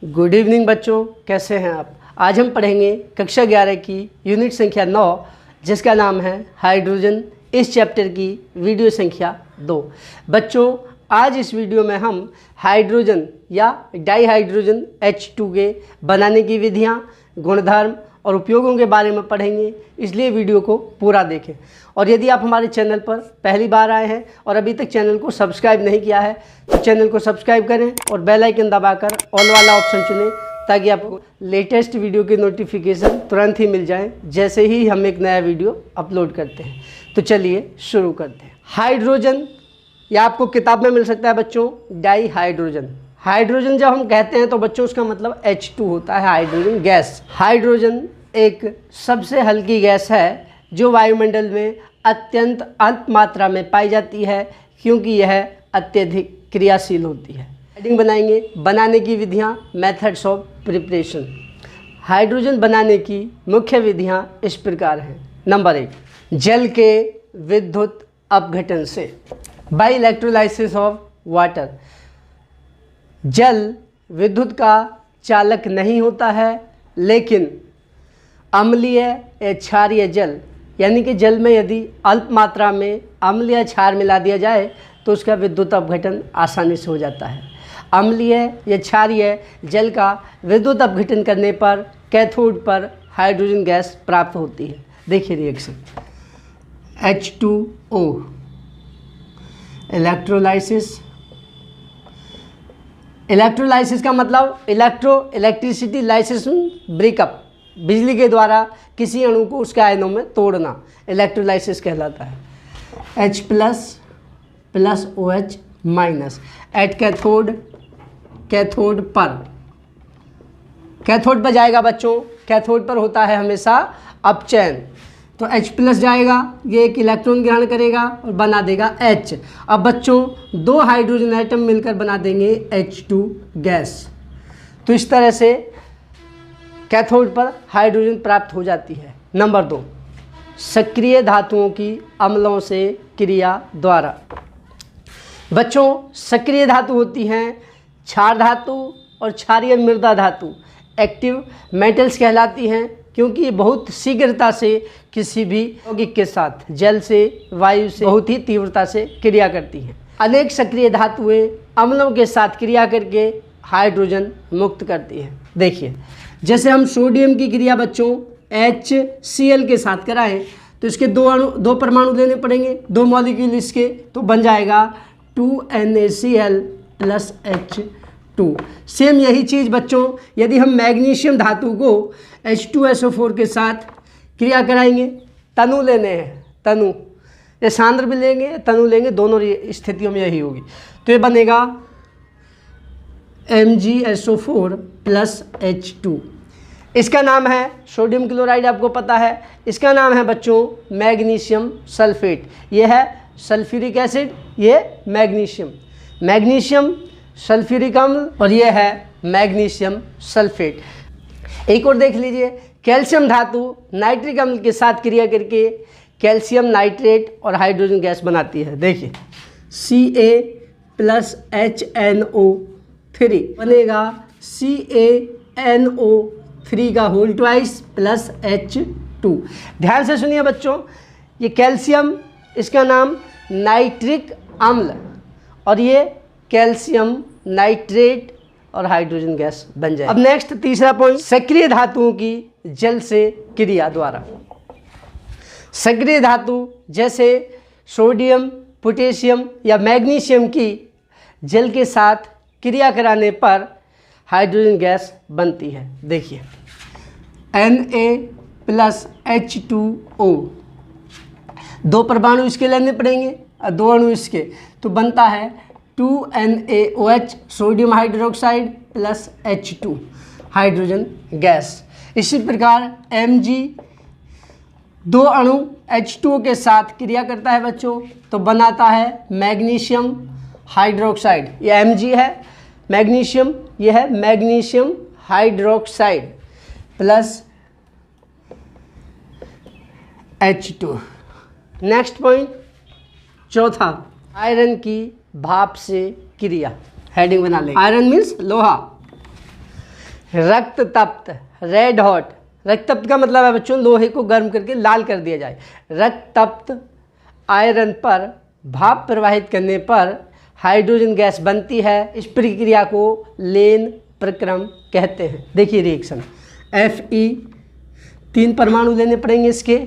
Good evening बच्चों, कैसे हैं आप। आज हम पढ़ेंगे कक्षा 11 की यूनिट संख्या 9 जिसका नाम है हाइड्रोजन। इस चैप्टर की वीडियो संख्या 2। बच्चों, आज इस वीडियो में हम हाइड्रोजन या डाईहाइड्रोजन H2 के बनाने की विधियां, गुणधर्म और उपयोगों के बारे में पढ़ेंगे, इसलिए वीडियो को पूरा देखें। और यदि आप हमारे चैनल पर पहली बार आए हैं और अभी तक चैनल को सब्सक्राइब नहीं किया है तो चैनल को सब्सक्राइब करें और बेल आइकन दबाकर ऑल वाला ऑप्शन चुनें ताकि आपको लेटेस्ट वीडियो की नोटिफिकेशन तुरंत ही मिल जाए जैसे ही हम एक नया वीडियो अपलोड करते हैं। तो चलिए शुरू करते हैं। हाइड्रोजन या आपको किताब में मिल सकता है बच्चों डाई हाइड्रोजन। हाइड्रोजन जब हम कहते हैं तो बच्चों उसका मतलब H2 होता है, हाइड्रोजन गैस। हाइड्रोजन एक सबसे हल्की गैस है जो वायुमंडल में अत्यंत अल्प मात्रा में पाई जाती है क्योंकि यह अत्यधिक क्रियाशील होती है। हेडिंग बनाएंगे बनाने की विधियाँ, मेथड्स ऑफ प्रिपरेशन। हाइड्रोजन बनाने की मुख्य विधियाँ इस प्रकार हैं। नंबर 1, जल के विद्युत अपघटन से, बाय इलेक्ट्रोलाइसिस ऑफ वाटर। जल विद्युत का चालक नहीं होता है, लेकिन अम्लीय या क्षारीय जल यानी कि जल में यदि अल्प मात्रा में अम्ल या क्षार मिला दिया जाए तो उसका विद्युत अपघटन आसानी से हो जाता है। अम्लीय या क्षारीय जल का विद्युत अपघटन करने पर कैथोड पर हाइड्रोजन गैस प्राप्त होती है। देखिए रिएक्शन H2O, इलेक्ट्रोलाइसिस का मतलब इलेक्ट्रिसिटी लाइसिस ब्रेकअप, बिजली के द्वारा किसी अणु को उसके आयनों में तोड़ना इलेक्ट्रोलाइसिस कहलाता है। H plus OH minus at cathode पर जाएगा बच्चों। कैथोड पर होता है हमेशा अपचयन, तो H प्लस जाएगा, ये एक इलेक्ट्रॉन ग्रहण करेगा और बना देगा H। अब बच्चों दो हाइड्रोजन एटम मिलकर बना देंगे H2 गैस। तो इस तरह से कैथोड पर हाइड्रोजन प्राप्त हो जाती है। नंबर 2, सक्रिय धातुओं की अम्लों से क्रिया द्वारा। बच्चों सक्रिय धातु होती हैं क्षार धातु और क्षारीय मृदा धातु, एक्टिव मेटल्स कहलाती हैं क्योंकि ये बहुत शीघ्रता से किसी भी यौगिक के साथ जल से, वायु से बहुत ही तीव्रता से क्रिया करती हैं। अनेक सक्रिय धातुएं अम्लों के साथ क्रिया करके हाइड्रोजन मुक्त करती हैं। देखिए जैसे हम सोडियम की क्रिया बच्चों HCl के साथ कराएं तो इसके दो परमाणु लेने पड़ेंगे, 2 मॉलिक्यूल इसके, तो बन जाएगा 2NaCl प्लस H2। सेम यही चीज़ बच्चों यदि हम मैग्नीशियम धातु को H2SO4 के साथ क्रिया कराएंगे, तनु लेने हैं, तनु ये सांद्र भी लेंगे, तनु लेंगे, दोनों स्थितियों में यही होगी। तो ये बनेगा MgSO4 प्लस H2। इसका नाम है सोडियम क्लोराइड, आपको पता है। इसका नाम है बच्चों मैग्नीशियम सल्फेट। ये है सल्फ्यूरिक एसिड, ये मैग्नीशियम सल्फ्यूरिक अम्ल, और ये है मैग्नीशियम सल्फेट। एक और देख लीजिए, कैल्शियम धातु नाइट्रिक अम्ल के साथ क्रिया करके कैल्शियम नाइट्रेट और हाइड्रोजन गैस बनाती है। देखिए Ca प्लस HNO3 बनेगा CaNO3 का होल ट्वाइस प्लस H2। ध्यान से सुनिए बच्चों, ये कैल्शियम इसका नाम नाइट्रिक अम्ल और ये कैल्शियम नाइट्रेट और हाइड्रोजन गैस बन जाए। अब नेक्स्ट तीसरा पॉइंट, सक्रिय धातुओं की जल से क्रिया द्वारा। सक्रिय धातु जैसे सोडियम, पोटेशियम या मैग्नीशियम की जल के साथ क्रिया कराने पर हाइड्रोजन गैस बनती है। देखिए Na प्लस H2O, 2 परमाणु इसके लेने पड़ेंगे और 2 अणु इसके, तो बनता है 2NaOH sodium hydroxide plus H2 hydrogen gas. इसी प्रकार Mg 2 अणु H2O के साथ क्रिया करता है बच्चों, तो बनाता है मैग्नीशियम हाइड्रोक्साइड। ये Mg है मैग्नीशियम, ये है magnesium hydroxide plus H2। Next point चौथा, आयरन की भाप से क्रिया। हेडिंग बना लेंगे। आयरन मीन्स लोहा। रक्त तप्त, रेड हॉट। रक्त तप्त का मतलब है बच्चों लोहे को गर्म करके लाल कर दिया जाए। रक्त तप्त आयरन पर भाप प्रवाहित करने पर हाइड्रोजन गैस बनती है। इस प्रक्रिया को लेन प्रक्रम कहते हैं। देखिए रिएक्शन Fe, 3 परमाणु लेने पड़ेंगे इसके,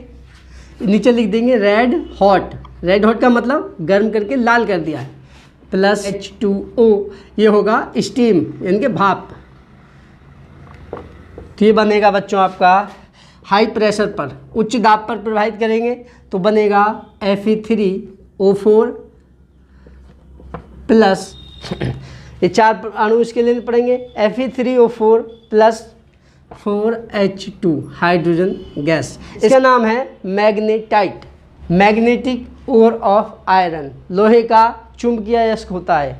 नीचे लिख देंगे रेड हॉट। रेड हॉट का मतलब गर्म करके लाल कर दिया है, प्लस H2O, ये होगा स्टीम यानी कि भाप। तो ये बनेगा बच्चों आपका हाई प्रेशर पर, उच्च दाब पर प्रवाहित करेंगे तो बनेगा Fe3O4 प्लस ये 4 अणु इसके लेने पड़ेंगे, Fe3O4 plus 4H2 hydrogen gas. इसका नाम है magnetite, magnetic ore of iron. लोहे का चुंबकीय अयस्क होता है,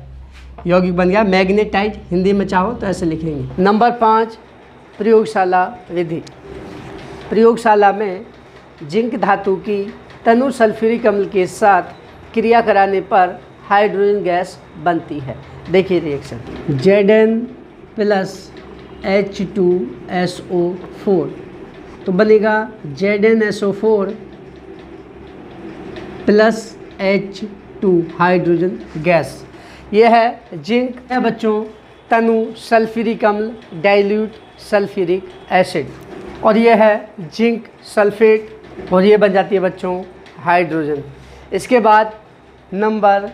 यौगिक बन गया मैग्नेटाइट। हिंदी में चाहो तो ऐसे लिखेंगे। नंबर 5 प्रयोगशाला विधि। प्रयोगशाला में जिंक धातु की तनु सल्फ्यूरिक अम्ल के साथ क्रिया कराने पर हाइड्रोजन गैस बनती है। देखिए रिएक्शन Zn प्लस H2SO4 तो बनेगा ZnSO4 plus H2 hydrogen gas. यह है जिंक है बच्चों तनु सल्फ्यूरिक अम्ल डाइल्यूट सल्फ्यूरिक एसिड, और यह है जिंक सल्फेट, और ये बन जाती है बच्चों हाइड्रोजन। इसके बाद नंबर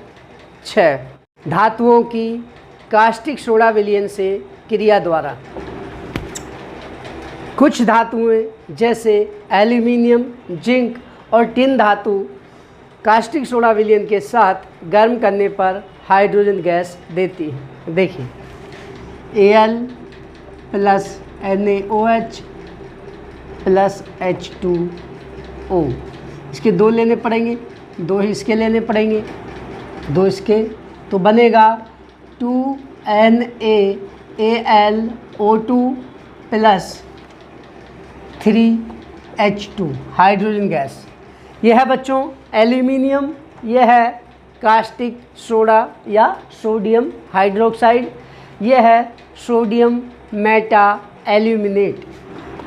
6 धातुओं की कास्टिक सोडा विलयन से क्रिया द्वारा। कुछ धातुएं जैसे एल्यूमिनियम, जिंक और टिन धातु कास्टिक सोडा विलयन के साथ गर्म करने पर हाइड्रोजन गैस देती है। देखिए Al plus NaOH plus H2O, इसके 2 लेने पड़ेंगे, 2 इसके लेने पड़ेंगे, 2 इसके, तो बनेगा 2NaAlO2 plus 3H2 hydrogen gas. यह है बच्चों एल्यूमिनियम, यह है कास्टिक सोडा या सोडियम हाइड्रोक्साइड, यह है सोडियम मेटा एल्यूमिनेट,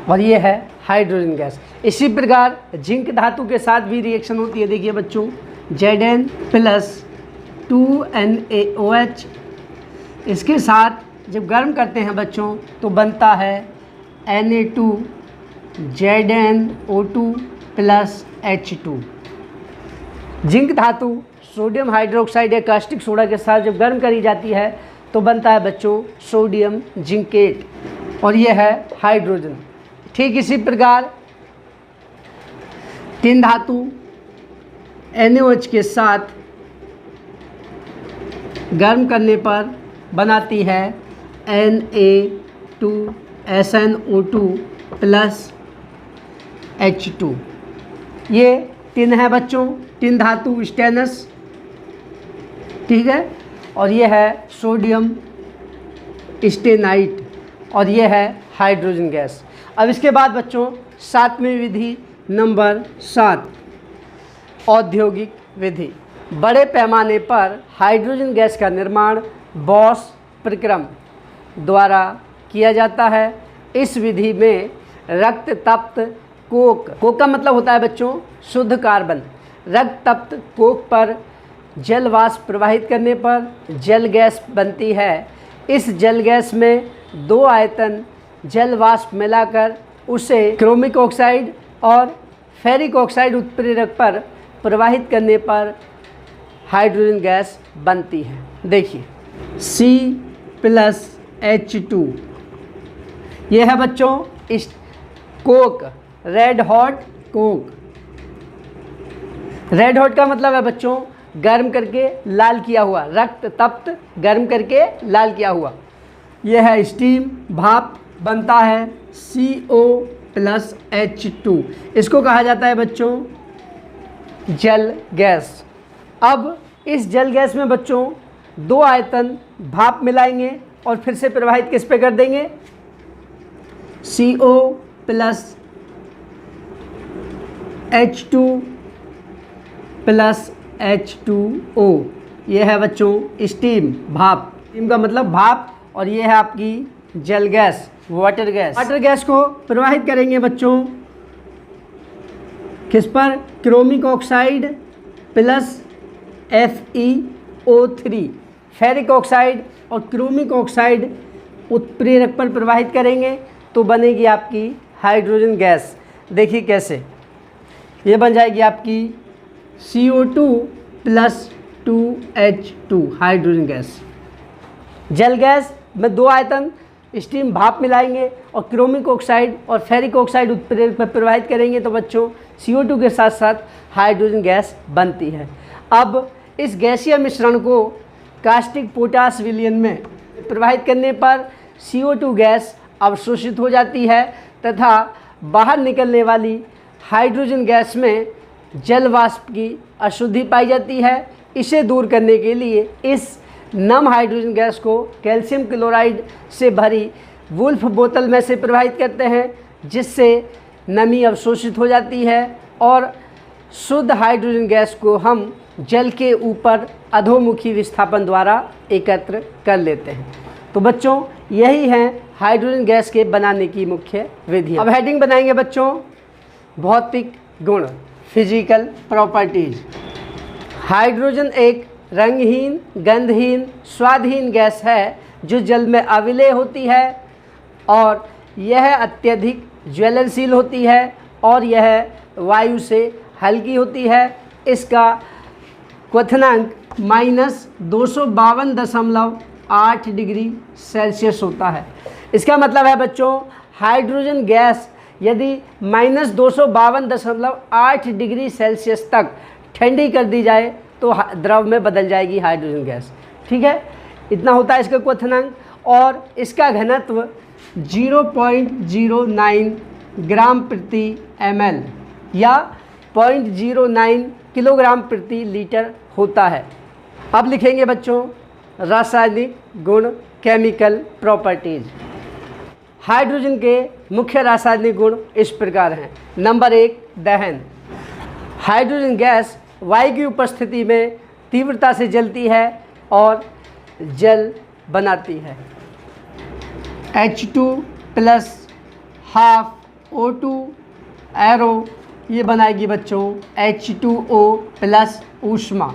और ये है हाइड्रोजन गैस। इसी प्रकार जिंक धातु के साथ भी रिएक्शन होती है। देखिए बच्चों Zn प्लस 2NaOH, इसके साथ जब गर्म करते हैं बच्चों तो बनता है Na2ZnO2 प्लस H2। जिंक धातु सोडियम हाइड्रोक्साइड या कास्टिक सोडा के साथ जब गर्म करी जाती है तो बनता है बच्चों सोडियम जिंकेट, और यह है हाइड्रोजन। ठीक इसी प्रकार टिन धातु NaOH के साथ गर्म करने पर बनाती है Na2SnO2 प्लस H2। ये टिन है बच्चों, टिन धातु स्टेनस, ठीक है, और ये है सोडियम स्टेनाइट, और ये है हाइड्रोजन गैस। अब इसके बाद बच्चों 7वीं विधि नंबर 7 औद्योगिक विधि। बड़े पैमाने पर हाइड्रोजन गैस का निर्माण बॉस प्रक्रम द्वारा किया जाता है। इस विधि में रक्त तप्त कोक, कोक का मतलब होता है बच्चों शुद्ध कार्बन। रक्त तप्त कोक पर जल वाष्प प्रवाहित करने पर जल गैस बनती है। इस जल गैस में 2 आयतन जल वाष्प मिलाकर उसे क्रोमिक ऑक्साइड और फेरिक ऑक्साइड उत्प्रेरक पर प्रवाहित करने पर हाइड्रोजन गैस बनती है। देखिए C प्लस H2, यह है बच्चों इस Coke, red hot Coke. Red hot का मतलब है बच्चों गर्म करके लाल किया हुआ, रक्त तप्त गर्म करके लाल किया हुआ। यह है स्टीम, भाप, बनता है CO प्लस H2। इसको कहा जाता है बच्चों जल गैस। अब इस जल गैस में बच्चों 2 आयतन भाप मिलाएंगे और फिर से प्रवाहित किस पे कर देंगे, CO plus H2 plus H2O। ये है बच्चों स्टीम, भाप। स्टीम का मतलब भाप, और ये है आपकी जल gas, water gas. Water gas को प्रवाहित करेंगे बच्चों किस पर? Chromic oxide plus FeO3, ferric oxide और क्रोमिक ऑक्साइड उत्प्रेरक पर प्रवाहित करेंगे तो बनेगी आपकी हाइड्रोजन गैस। देखिए कैसे, ये बन जाएगी आपकी CO2 plus 2H2 hydrogen gas. जल गैस में दो आयतन स्टीम भाप मिलाएंगे और क्रोमिक ऑक्साइड और फेरिक ऑक्साइड उत्प्रेरक पर प्रवाहित करेंगे तो बच्चों CO2 के साथ साथ हाइड्रोजन गैस बनती है। अब इस गैसीय मिश्रण को कास्टिक पोटाश विलयन में प्रवाहित करने पर CO2 गैस अवशोषित हो जाती है तथा बाहर निकलने वाली हाइड्रोजन गैस में जल वाष्प की अशुद्धि पाई जाती है। इसे दूर करने के लिए इस नम हाइड्रोजन गैस को कैल्शियम क्लोराइड से भरी वुल्फ बोतल में से प्रवाहित करते हैं, जिससे नमी अवशोषित हो जाती है और शुद्ध हाइड्रोजन गैस को हम जल के ऊपर अधोमुखी विस्थापन द्वारा एकत्र कर लेते हैं। तो बच्चों यही है हाइड्रोजन गैस के बनाने की मुख्य विधियाँ। अब हेडिंग बनाएंगे बच्चों भौतिक गुण, फिजिकल प्रॉपर्टीज। हाइड्रोजन एक रंगहीन, गंधहीन, स्वादहीन गैस है जो जल में अविलेय होती है और यह अत्यधिक ज्वलनशील होती है और यह वायु से हल्की होती है। इसका क्वथनांक -252.8 डिग्री सेल्सियस होता है। इसका मतलब है बच्चों हाइड्रोजन गैस यदि -252.8 डिग्री सेल्सियस तक ठंडी कर दी जाए तो द्रव में बदल जाएगी हाइड्रोजन गैस। ठीक है, इतना होता है इसका क्वथनांक और इसका घनत्व 0.09 ग्राम प्रति ml या 0.09 किलोग्राम प्रति लीटर होता है। अब लिखेंगे बच्चों रासायनिक गुण, केमिकल प्रॉपर्टीज। हाइड्रोजन के मुख्य रासायनिक गुण इस प्रकार हैं। नंबर 1 दहन। हाइड्रोजन गैस वायु की उपस्थिति में तीव्रता से जलती है और जल बनाती है। H2 plus half O2 arrow ये बनाएगी बच्चों H2O प्लस ऊष्मा।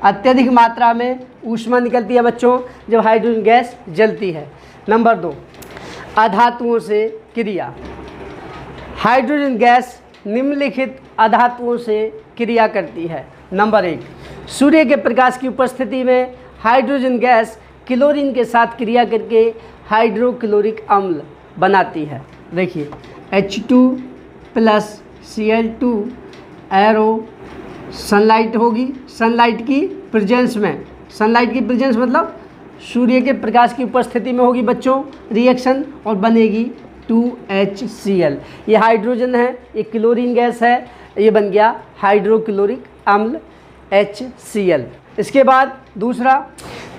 अत्यधिक मात्रा में ऊष्मा निकलती है बच्चों जब हाइड्रोजन गैस जलती है। नंबर 2 अधातुओं से क्रिया। हाइड्रोजन गैस निम्नलिखित अधातुओं से क्रिया करती है। नंबर 1 सूर्य के प्रकाश की उपस्थिति में हाइड्रोजन गैस क्लोरीन के साथ क्रिया करके हाइड्रोक्लोरिक अम्ल बनाती है। देखिए H2 plus Cl2 arrow sunlight होगी, सनलाइट की प्रेजेंस में, सनलाइट की प्रेजेंस मतलब सूर्य के प्रकाश की उपस्थिति में होगी बच्चों रिएक्शन और बनेगी 2HCl। ये हाइड्रोजन है, ये क्लोरीन गैस है, ये बन गया हाइड्रोक्लोरिक अम्ल HCl। इसके बाद दूसरा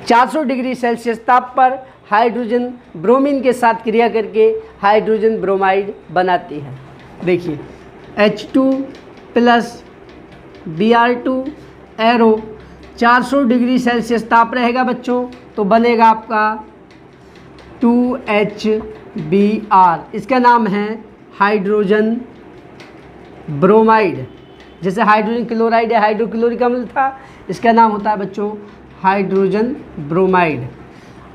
400 डिग्री सेल्सियस ताप पर हाइड्रोजन ब्रोमीन के साथ क्रिया करके हाइड्रोजन ब्रोमाइड बनाती है। देखिए H2 plus Br2 arrow 400 degree Celsius ताप रहेगा बच्चों तो बनेगा आपका 2HBr। इसका नाम है हाइड्रोजन ब्रोमाइड। जैसे हाइड्रोजन क्लोराइड या हाइड्रोक्लोरिक अम्ल था, इसका नाम होता है बच्चों हाइड्रोजन ब्रोमाइड।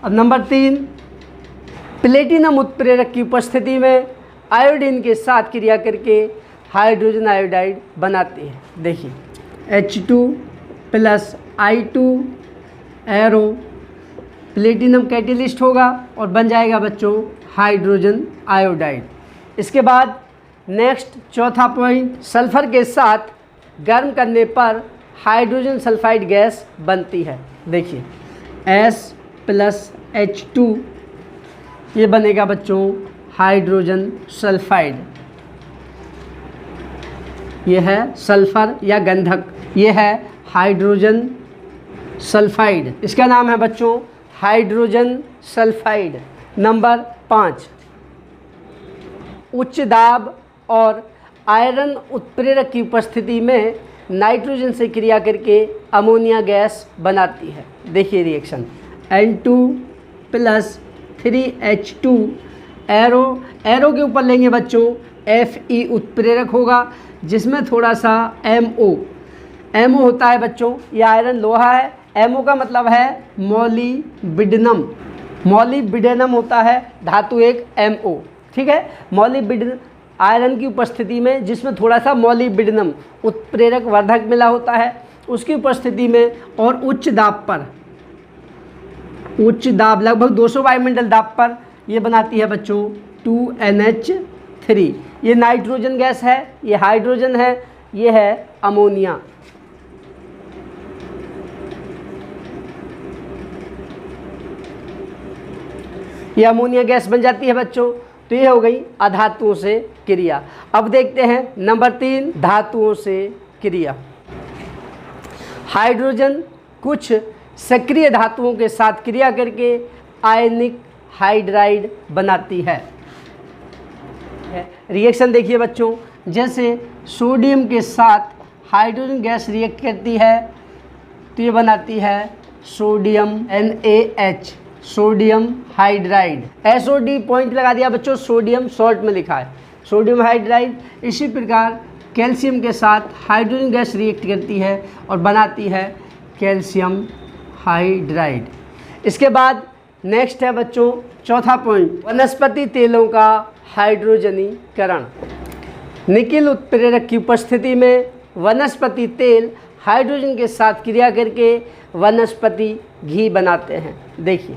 अब नंबर 3 प्लेटिनम उत्प्रेरक की उपस्थिति में आयोडीन के साथ क्रिया करके हाइड्रोजन आयोडाइड बनाती है। देखिए H2 plus I2 arrow platinum catalyst होगा और बन जाएगा बच्चों हाइड्रोजन आयोडाइड। इसके बाद नेक्स्ट चौथा पॉइंट सल्फर के साथ गर्म करने पर हाइड्रोजन सल्फाइड गैस बनती है। देखिए S प्लस H2 ये बनेगा बच्चों हाइड्रोजन सल्फाइड। ये है सल्फर या गंधक, ये है हाइड्रोजन सल्फाइड। इसका नाम है बच्चों हाइड्रोजन सल्फाइड। नंबर 5 उच्च दाब और आयरन उत्प्रेरक की उपस्थिति में नाइट्रोजन से क्रिया करके अमोनिया गैस बनाती है। देखिए reaction N2 plus 3H2 arrow, arrow के ऊपर लेंगे बच्चों Fe उत्प्रेरक होगा, जिसमें थोड़ा सा MO होता है बच्चों, ये आयरन लोहा है। MO का मतलब है मॉलिब्डेनम, मॉलिब्डेनम होता है धातु एक MO, ठीक है। मॉलिब्डेनम आयरन की उपस्थिति में, जिसमें थोड़ा सा मॉलिब्डेनम उत्प्रेरक वर्धक मिला होता है, उसकी उपस्थिति में और उच्च दाब पर, उच्च दाब लगभग 200 वायुमंडल दाब पर ये बनाती है बच्चों 2NH3। ये नाइट्रोजन गैस है, ये हाइड्रोजन है, ये है अमोनिया। ये अमोनिया गैस बन जाती है बच्चों। तो ये हो गई अधातुओं से क्रिया। अब देखते हैं नंबर 3, धातुओं से क्रिया। हाइड्रोजन कुछ सक्रिय धातुओं के साथ क्रिया करके आयनिक हाइड्राइड बनाती है। रिएक्शन देखिए बच्चों, जैसे सोडियम के साथ हाइड्रोजन गैस रिएक्ट करती है तो ये बनाती है sodium NaH, sodium hydride. SOD point लगा दिया बच्चों, सोडियम शॉर्ट में लिखा है सोडियम हाइड्राइड। इसी प्रकार कैल्शियम के साथ हाइड्रोजन गैस रिएक्ट करती है और बनाती है कैल्शियम हाइड्राइड। इसके बाद नेक्स्ट है बच्चों चौथा पॉइंट, वनस्पति तेलों का हाइड्रोजनीकरण। निकिल उत्प्रेरक की उपस्थिति में वनस्पति तेल हाइड्रोजन के साथ क्रिया करके वनस्पति घी बनाते हैं। देखिए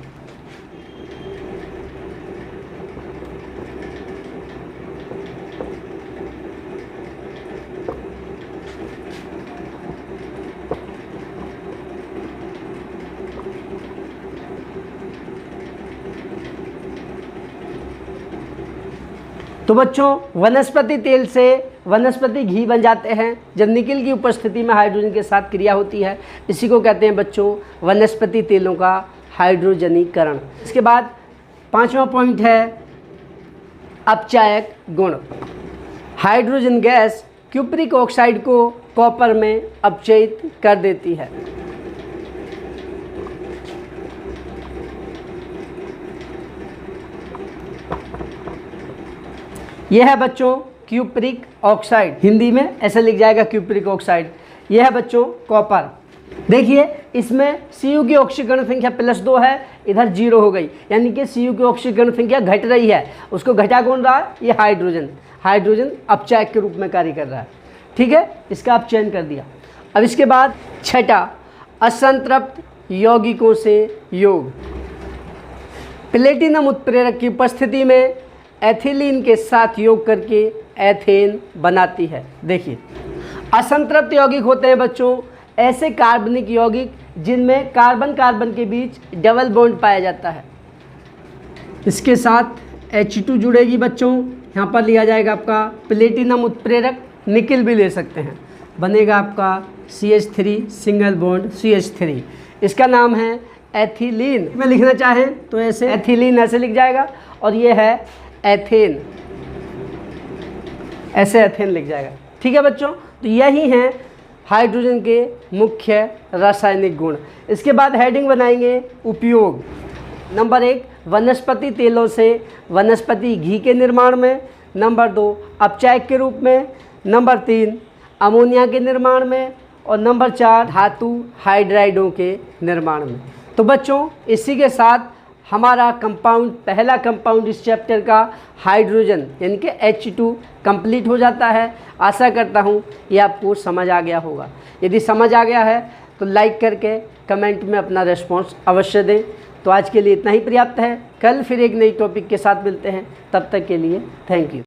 तो बच्चों वनस्पति तेल से वनस्पति घी बन जाते हैं जब निकिल की उपस्थिति में हाइड्रोजन के साथ क्रिया होती है। इसी को कहते हैं बच्चों वनस्पति तेलों का हाइड्रोजनीकरण। इसके बाद पांचवा पॉइंट है अपचायक गुण। हाइड्रोजन गैस क्यूप्रिक ऑक्साइड को कॉपर में अपचयित कर देती है। यह है बच्चों क्यूप्रिक ऑक्साइड, हिंदी में ऐसे लिख जाएगा क्यूप्रिक ऑक्साइड। यह है बच्चों कॉपर। देखिए इसमें Cu की ऑक्सीकरण संख्या +2 है, इधर 0 हो गई, यानी कि Cu की ऑक्सीकरण संख्या घट रही है। उसको घटा कौन रहा है? ये हाइड्रोजन। हाइड्रोजन अपचायक के रूप में कार्य कर रहा है, ठीक है। इसका आप चयन कर दिया। अब इसके बाद छठा, असंतृप्त यौगिकों से योग। प्लेटिनम उत्प्रेरक की उपस्थिति में एथिलीन के साथ योग करके एथेन बनाती है। देखिए असंतृप्त यौगिक होते हैं बच्चों ऐसे कार्बनिक यौगिक जिनमें कार्बन कार्बन के बीच डबल बॉन्ड पाया जाता है। इसके साथ H2 जुड़ेगी बच्चों, यहाँ पर लिया जाएगा आपका प्लेटिनम उत्प्रेरक, निकिल भी ले सकते हैं, बनेगा आपका CH3 सिंगल बॉन्ड CH3। इसका नाम है एथिलीन। में लिखना चाहें तो ऐसे एथिलीन ऐसे लिख जाएगा, और ये है एथेन, ऐसे एथेन लिख जाएगा, ठीक है बच्चों। तो यही हैं हाइड्रोजन के मुख्य रासायनिक गुण। इसके बाद हेडिंग बनाएंगे उपयोग। नंबर 1 वनस्पति तेलों से वनस्पति घी के निर्माण में। नंबर 2 अपचायक के रूप में। नंबर 3 अमोनिया के निर्माण में। और नंबर 4 धातु हाइड्राइडों के निर्माण में। तो बच्चों इसी के साथ हमारा कंपाउंड, पहला कंपाउंड इस चैप्टर का हाइड्रोजन यानी कि H2 कंप्लीट हो जाता है। आशा करता हूँ ये आपको समझ आ गया होगा। यदि समझ आ गया है तो लाइक करके कमेंट में अपना रिस्पॉन्स अवश्य दें। तो आज के लिए इतना ही पर्याप्त है। कल फिर एक नई टॉपिक के साथ मिलते हैं, तब तक के लिए थैंक यू।